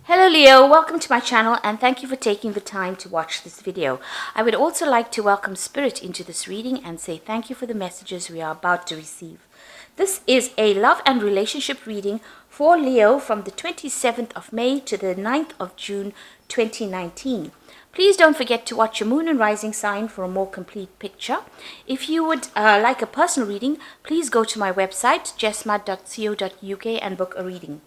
Hello Leo, welcome to my channel and thank you for taking the time to watch this video. I would also like to welcome Spirit into this reading and say thank you for the messages we are about to receive. This is a love and relationship reading for Leo from the 27th of May to the 9th of June 2019. Please don't forget to watch your moon and rising sign for a more complete picture. If you would like a personal reading, please go to my website jessmud.co.uk and book a reading.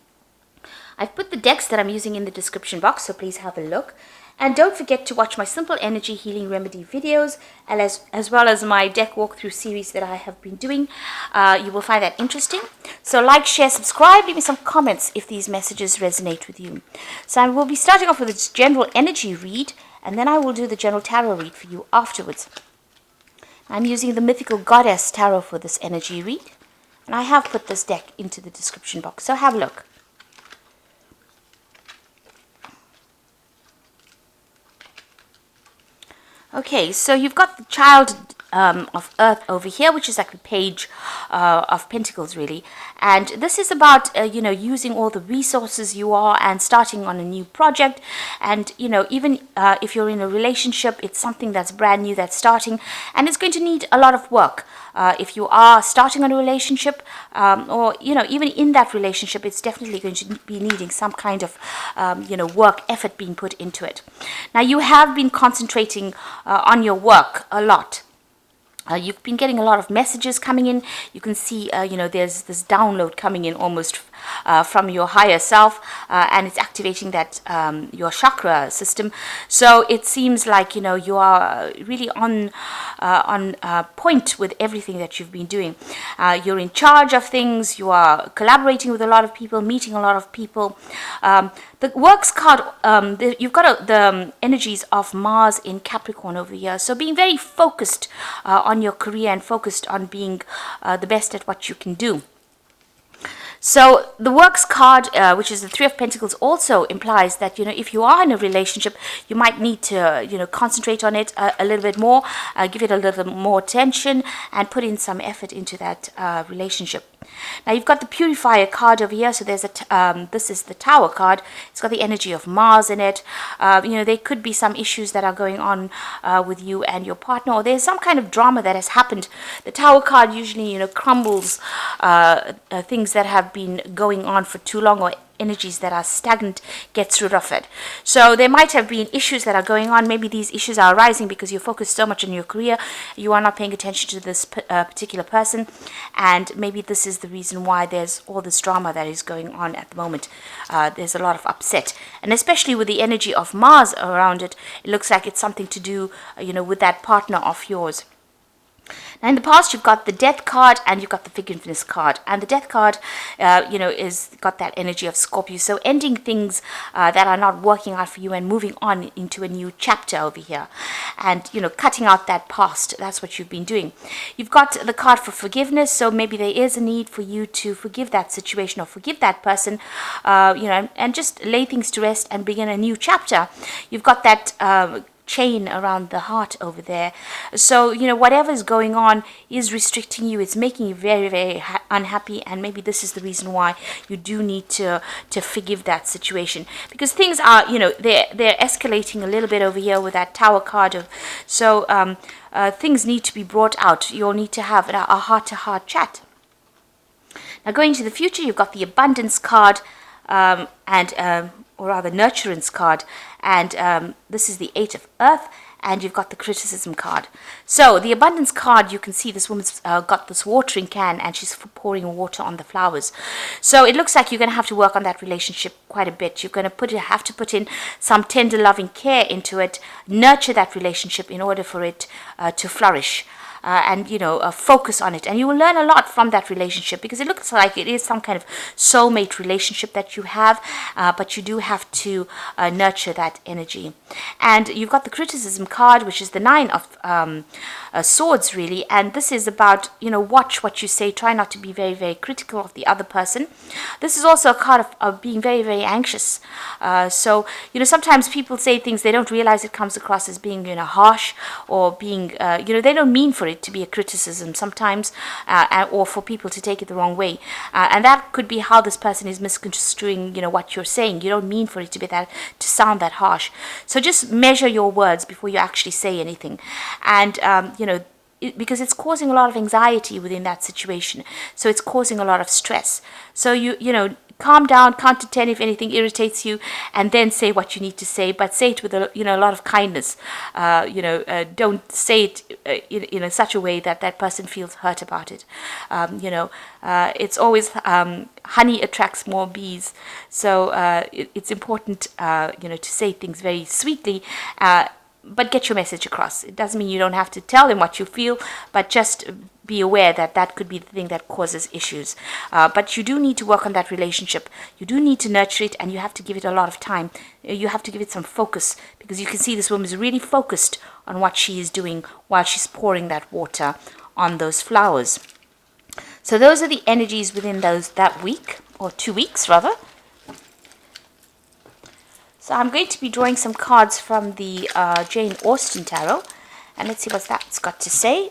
I've put the decks that I'm using in the description box, so please have a look. And don't forget to watch my simple energy healing remedy videos, as well as my deck walkthrough series that I have been doing. You will find that interesting. So like, share, subscribe, leave me some comments if these messages resonate with you. So I will be starting off with this general energy read, and then I will do the general tarot read for you afterwards. I'm using the Mythical Goddess tarot for this energy read, and I have put this deck into the description box, so have a look. Okay, so you've got the Child of Earth over here, which is like the Page of Pentacles, really. And this is about, using all the resources you are and starting on a new project. And, even if you're in a relationship, it's something that's brand new, that's starting, and it's going to need a lot of work. If you are starting on a relationship, or, even in that relationship, it's definitely going to be needing some kind of, work effort being put into it. Now, you have been concentrating on your work a lot. You've been getting a lot of messages coming in. You can see, there's this download coming in almost from your higher self, and it's activating that your chakra system. So it seems like you are really on point with everything that you've been doing. You're in charge of things. You are collaborating with a lot of people, meeting a lot of people. The Works card, you've got the energies of Mars in Capricorn over here. So being very focused on your career and focused on being the best at what you can do. So the Works card, which is the Three of Pentacles, also implies that, if you are in a relationship, you might need to, concentrate on it a little bit more, give it a little more attention, and put in some effort into that relationship. Now you've got the Purifier card over here. So there's this is the Tower card. It's got the energy of Mars in it. There could be some issues that are going on with you and your partner, or there's some kind of drama that has happened. The Tower card usually, crumbles things that have been going on for too long, or energies that are stagnant, gets rid of it. So there might have been issues that are going on. Maybe these issues are arising because you're focused so much on your career, you are not paying attention to this particular person, and maybe this is the reason why there's all this drama that is going on at the moment. There's a lot of upset, and especially with the energy of Mars around it, it looks like it's something to do, with that partner of yours. Now in the past, you've got the Death card and you've got the Forgiveness card. And the Death card, is got that energy of Scorpio. So ending things that are not working out for you and moving on into a new chapter over here. And, cutting out that past. That's what you've been doing. You've got the card for Forgiveness. So maybe there is a need for you to forgive that situation or forgive that person, and just lay things to rest and begin a new chapter. You've got that chain around the heart over there. So whatever is going on is restricting you. It's making you very, very unhappy, and maybe this is the reason why you do need to forgive that situation, because things are they're escalating a little bit over here with that Tower card. So things need to be brought out. You'll need to have a heart-to-heart chat. Now going to the future, you've got the Abundance card, or rather Nurturance card, and this is the Eight of Earth, and you've got the Criticism card. So the Abundance card, you can see this woman's got this watering can, and she's pouring water on the flowers. So it looks like you're going to have to work on that relationship quite a bit. You're going to have to put in some tender loving care into it, nurture that relationship in order for it to flourish. And focus on it, and you will learn a lot from that relationship, because it looks like it is some kind of soulmate relationship that you have, but you do have to nurture that energy. And you've got the Criticism card, which is the Nine of Swords, really, and this is about watch what you say, try not to be very, very critical of the other person. This is also a card of being very, very anxious. So sometimes people say things, they don't realize it comes across as being harsh, or being they don't mean for it. it to be a criticism sometimes, or for people to take it the wrong way. And that could be how this person is misconstruing, what you're saying. You don't mean for it to be that, to sound that harsh. So just measure your words before you actually say anything. And, because it's causing a lot of anxiety within that situation. So it's causing a lot of stress. So calm down, count to 10 if anything irritates you, and then say what you need to say, but say it with a lot of kindness. Don't say it in such a way that that person feels hurt about it. It's always honey attracts more bees, so it's important to say things very sweetly. But get your message across. It doesn't mean you don't have to tell them what you feel, but just be aware that that could be the thing that causes issues. But you do need to work on that relationship. You do need to nurture it, and you have to give it a lot of time. You have to give it some focus, because you can see this woman is really focused on what she is doing while she's pouring that water on those flowers. So those are the energies within that week, or 2 weeks rather. So I'm going to be drawing some cards from the Jane Austen Tarot, and let's see what that's got to say.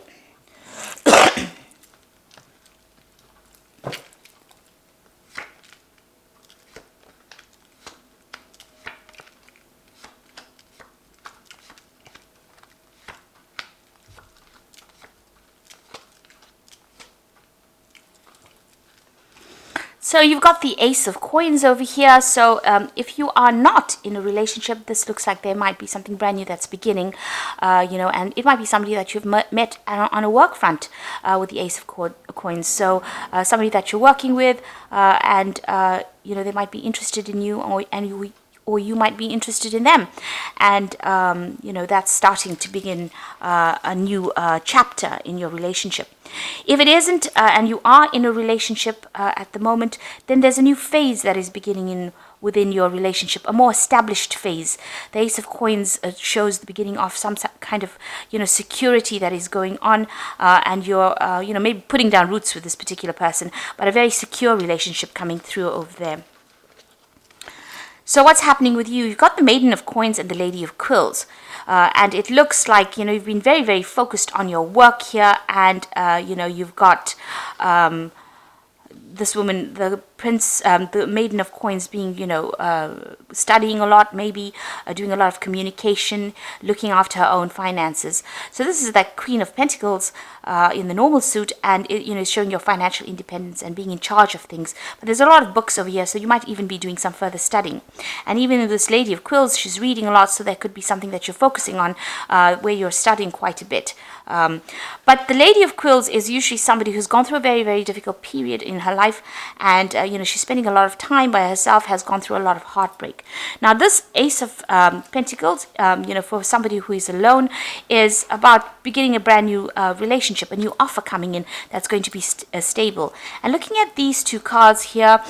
So you've got the Ace of Coins over here. So if you are not in a relationship, this looks like there might be something brand new that's beginning, and it might be somebody that you've met on a work front with the Ace of Coins. So somebody that you're working with, and they might be interested in you, or you might be interested in them, and that's starting to begin a new chapter in your relationship. If it isn't, and you are in a relationship at the moment, then there's a new phase that is beginning within your relationship, a more established phase. The Ace of Coins shows the beginning of some kind of security that is going on, and you're maybe putting down roots with this particular person, but a very secure relationship coming through over there. So what's happening with you? You've got the Maiden of Coins and the Lady of Quills. And it looks like, you've been very, very focused on your work here. And, you've got this woman, the the Maiden of Coins being, studying a lot, maybe doing a lot of communication, looking after her own finances. So this is that Queen of Pentacles in the normal suit, and it, showing your financial independence and being in charge of things. But there's a lot of books over here, so you might even be doing some further studying. And even in this Lady of Quills, she's reading a lot, so there could be something that you're focusing on where you're studying quite a bit. But the Lady of Quills is usually somebody who's gone through a very, very difficult period in her life, and she's spending a lot of time by herself, has gone through a lot of heartbreak. Now this Ace of Pentacles, for somebody who is alone, is about beginning a brand new relationship, a new offer coming in that's going to be stable. And looking at these two cards here,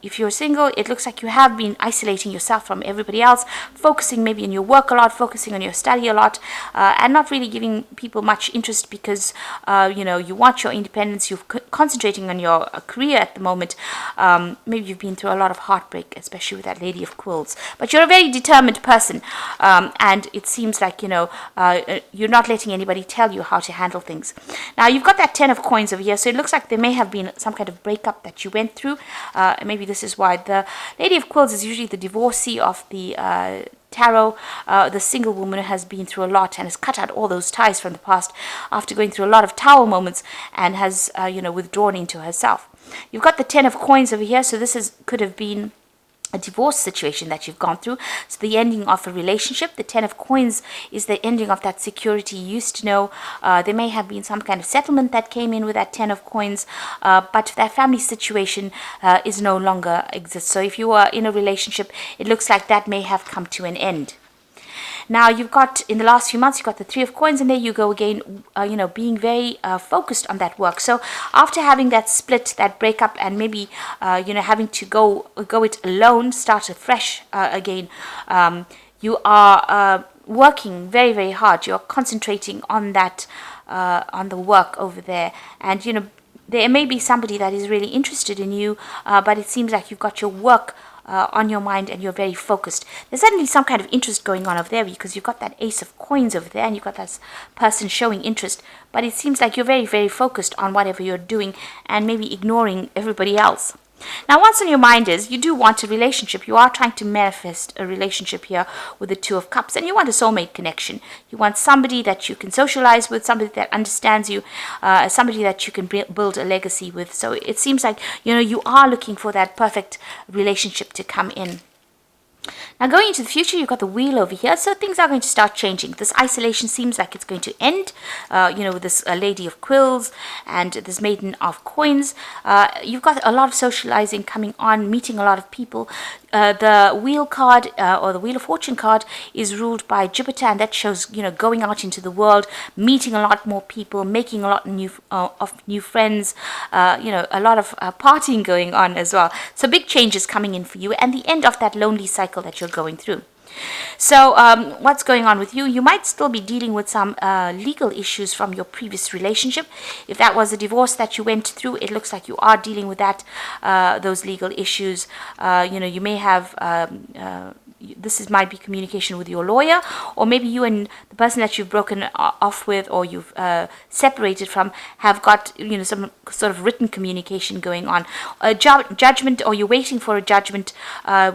if you're single, it looks like you have been isolating yourself from everybody else, focusing maybe on your work a lot, focusing on your study a lot, and not really giving people much interest because you want your independence. You're concentrating on your career at the moment. Maybe you've been through a lot of heartbreak, especially with that Lady of Quills, but you're a very determined person, and it seems like you're not letting anybody tell you how to handle things. Now you've got that Ten of Coins over here, so it looks like there may have been some kind of breakup that you went through. Maybe this is why the Lady of Quills is usually the divorcee of the tarot. The single woman has been through a lot and has cut out all those ties from the past after going through a lot of Tower moments, and has withdrawn into herself. You've got the Ten of Coins over here, so this could have been a divorce situation that you've gone through. So the ending of a relationship. The Ten of Coins is the ending of that security you used to know. There may have been some kind of settlement that came in with that Ten of Coins, but that family situation is no longer exists. So if you are in a relationship, it looks like that may have come to an end. Now you've got, in the last few months, you've got the Three of Coins, and there you go again, being very focused on that work. So after having that split, that breakup, and maybe, having to go it alone, start afresh again, you are working very, very hard. You're concentrating on that, on the work over there. And, there may be somebody that is really interested in you, but it seems like you've got your work on your mind, and you're very focused. There's certainly some kind of interest going on over there, because you've got that Ace of Coins over there, and you've got that person showing interest, but it seems like you're very, very focused on whatever you're doing and maybe ignoring everybody else. Now, what's on your mind is you do want a relationship. You are trying to manifest a relationship here with the Two of Cups, and you want a soulmate connection. You want somebody that you can socialize with, somebody that understands you, somebody that you can build a legacy with. So it seems like, you are looking for that perfect relationship to come in. Now, going into the future, you've got the Wheel over here, so things are going to start changing. This isolation seems like it's going to end, with this Lady of Quills and this Maiden of Coins. You've got a lot of socializing coming on, meeting a lot of people. The Wheel card, or the Wheel of Fortune card, is ruled by Jupiter, and that shows, going out into the world, meeting a lot more people, making a lot of new friends, a lot of partying going on as well. So big changes coming in for you, and the end of that lonely cycle that you're going through. So what's going on with you? You might still be dealing with some legal issues from your previous relationship. If that was a divorce that you went through, it looks like you are dealing with that, those legal issues. You may have might be communication with your lawyer, or maybe you and the person that you've broken off with, or you've separated from, have got some sort of written communication going on. A judgment, or you're waiting for a judgment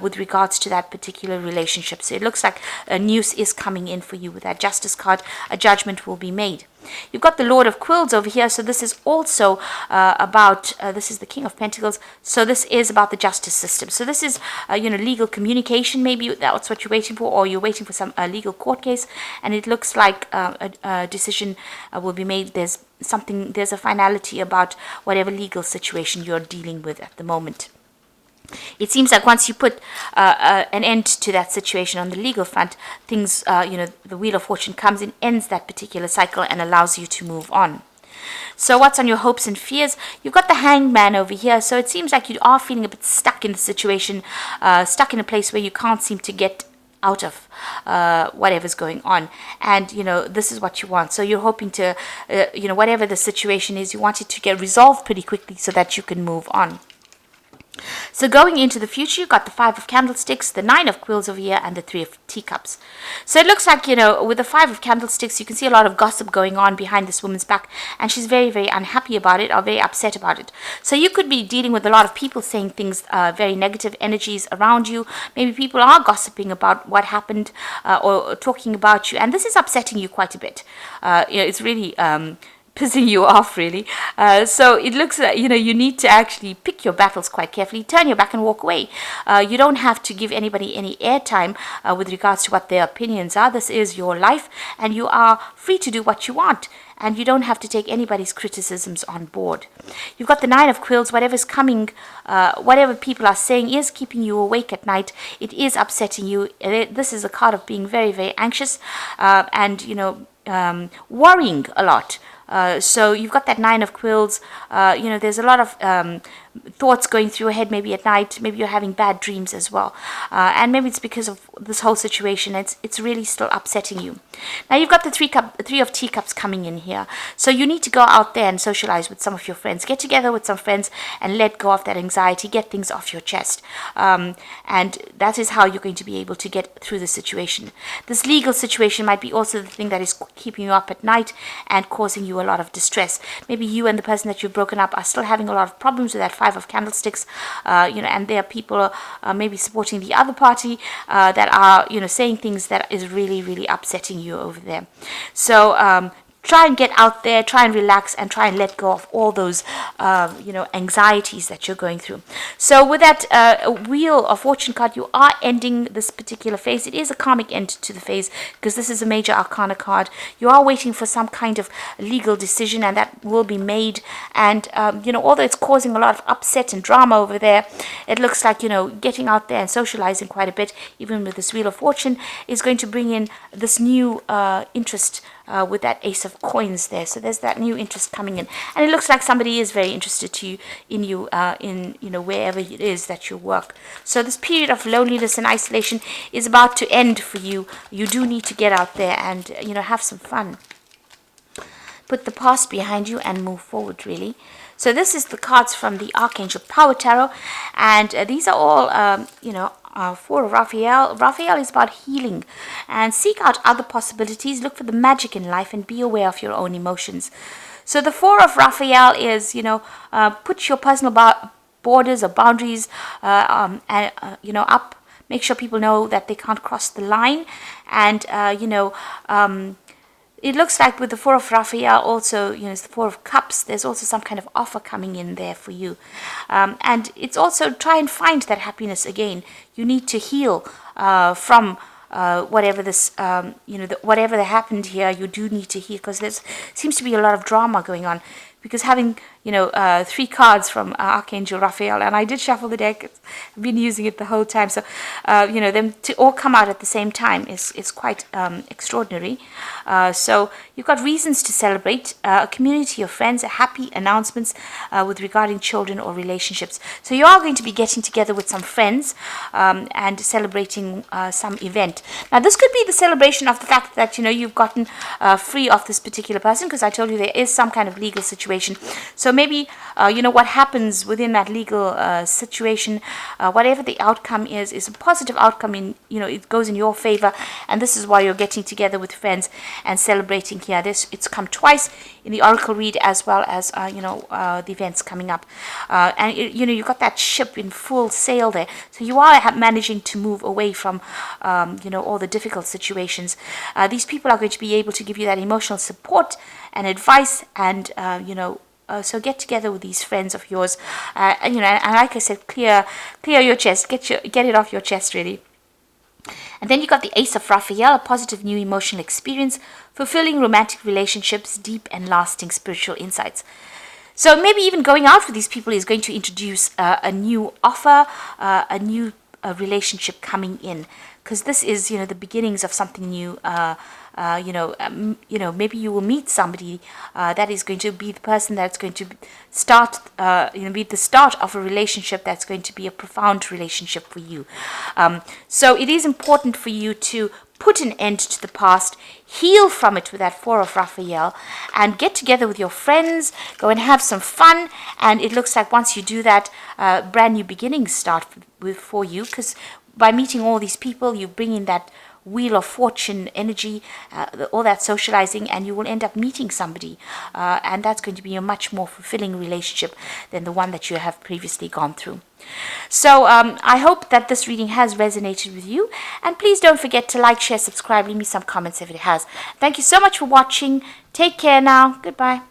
with regards to that particular relationship. So it looks like a news is coming in for you with that Justice card. A judgment will be made. You've got the Lord of Quills over here, so this is also about, this is the King of Pentacles, so this is about the justice system. So this is, legal communication, maybe that's what you're waiting for, or you're waiting for some legal court case, and it looks like a decision will be made. There's a finality about whatever legal situation you're dealing with at the moment. It seems like once you put an end to that situation on the legal front, things, the Wheel of Fortune comes in, ends that particular cycle, and allows you to move on. So what's on your hopes and fears? You've got the Hanged Man over here, so it seems like you are feeling a bit stuck in the situation, stuck in a place where you can't seem to get out of whatever's going on, and this is what you want. So you're hoping to, whatever the situation is, you want it to get resolved pretty quickly so that you can move on. So going into the future, you've got the Five of Candlesticks, the Nine of Quills over here, and the Three of Teacups. So it looks like, with the Five of Candlesticks, you can see a lot of gossip going on behind this woman's back, and she's very, very unhappy about it, or very upset about it. So you could be dealing with a lot of people saying things, very negative energies around you. Maybe people are gossiping about what happened, or talking about you, and this is upsetting you quite a bit. It's really pissing you off, really. So it looks like, you need to actually pick your battles quite carefully, turn your back and walk away. You don't have to give anybody any airtime with regards to what their opinions are. This is your life, and you are free to do what you want, and you don't have to take anybody's criticisms on board. You've got the Nine of Quills. Whatever's coming, whatever people are saying is keeping you awake at night. It is upsetting you. This is a card of being very, very anxious, and worrying a lot. So you've got that Nine of Quills. There's a lot of thoughts going through your head, maybe at night. Maybe you're having bad dreams as well, and maybe it's because of this whole situation. It's really still upsetting you. Now you've got the Three of Teacups coming in here. So you need to go out there and socialize with some of your friends. Get together with some friends and let go of that anxiety. Get things off your chest, and that is how you're going to be able to get through the situation. This legal situation might be also the thing that is keeping you up at night and causing you a lot of distress. Maybe you and the person that you've broken up are still having a lot of problems with that Five of Candlesticks, and there are people maybe supporting the other party that are, saying things that is really, really upsetting you over there. So try and get out there, try and relax, and try and let go of all those, anxieties that you're going through. So with that Wheel of Fortune card, you are ending this particular phase. It is a karmic end to the phase, because this is a major arcana card. You are waiting for some kind of legal decision, and that will be made. And, although it's causing a lot of upset and drama over there, it looks like, getting out there and socializing quite a bit, even with this Wheel of Fortune, is going to bring in this new interest with that Ace of Coins there. So there's that new interest coming in, and it looks like somebody is very interested in you wherever it is that you work. So this period of loneliness and isolation is about to end for you. You do need to get out there and have some fun. Put the past behind you and move forward, really. So this is the cards from the Archangel Power Tarot, and these are all, for Raphael. Raphael is about healing, and seek out other possibilities. Look for the magic in life, and be aware of your own emotions. So the Four of Raphael is, put your personal borders or boundaries, up. Make sure people know that they can't cross the line, and it looks like with the Four of Raphael also, it's the Four of Cups, there's also some kind of offer coming in there for you. And it's also try and find that happiness again. You need to heal from whatever this, whatever that happened here, you do need to heal, because there seems to be a lot of drama going on. Because having, 3 cards from Archangel Raphael, and I did shuffle the deck, I've been using it the whole time, so, them to all come out at the same time is quite extraordinary. So you've got reasons to celebrate, a community of friends, happy announcements with regarding children or relationships. So you are going to be getting together with some friends and celebrating some event. Now this could be the celebration of the fact that, you've gotten free of this particular person, because I told you there is some kind of legal situation. So maybe, what happens within that legal situation, whatever the outcome is a positive outcome in, it goes in your favor. And this is why you're getting together with friends and celebrating here. It's come twice in the Oracle read, as well as, the events coming up. And, you've got that ship in full sail there. So you are managing to move away from, all the difficult situations. These people are going to be able to give you that emotional support and advice, and so get together with these friends of yours, and like I said, clear your chest, get it off your chest, really. And then you got the Ace of Raphael, a positive new emotional experience, fulfilling romantic relationships, deep and lasting spiritual insights. So maybe even going out with these people is going to introduce a new offer, a new relationship coming in, because this is, the beginnings of something new. Maybe you will meet somebody that is going to be the person that's going to start, be the start of a relationship that's going to be a profound relationship for you. So it is important for you to put an end to the past, heal from it with that Four of Raphael, and get together with your friends, go and have some fun. And it looks like once you do that, brand new beginnings start for you, because by meeting all these people, you bring in that Wheel of Fortune energy, all that socializing, and you will end up meeting somebody, and that's going to be a much more fulfilling relationship than the one that you have previously gone through. So I hope that this reading has resonated with you, and please don't forget to like, share, subscribe, leave me some comments if it has. Thank you so much for watching. Take care now. Goodbye.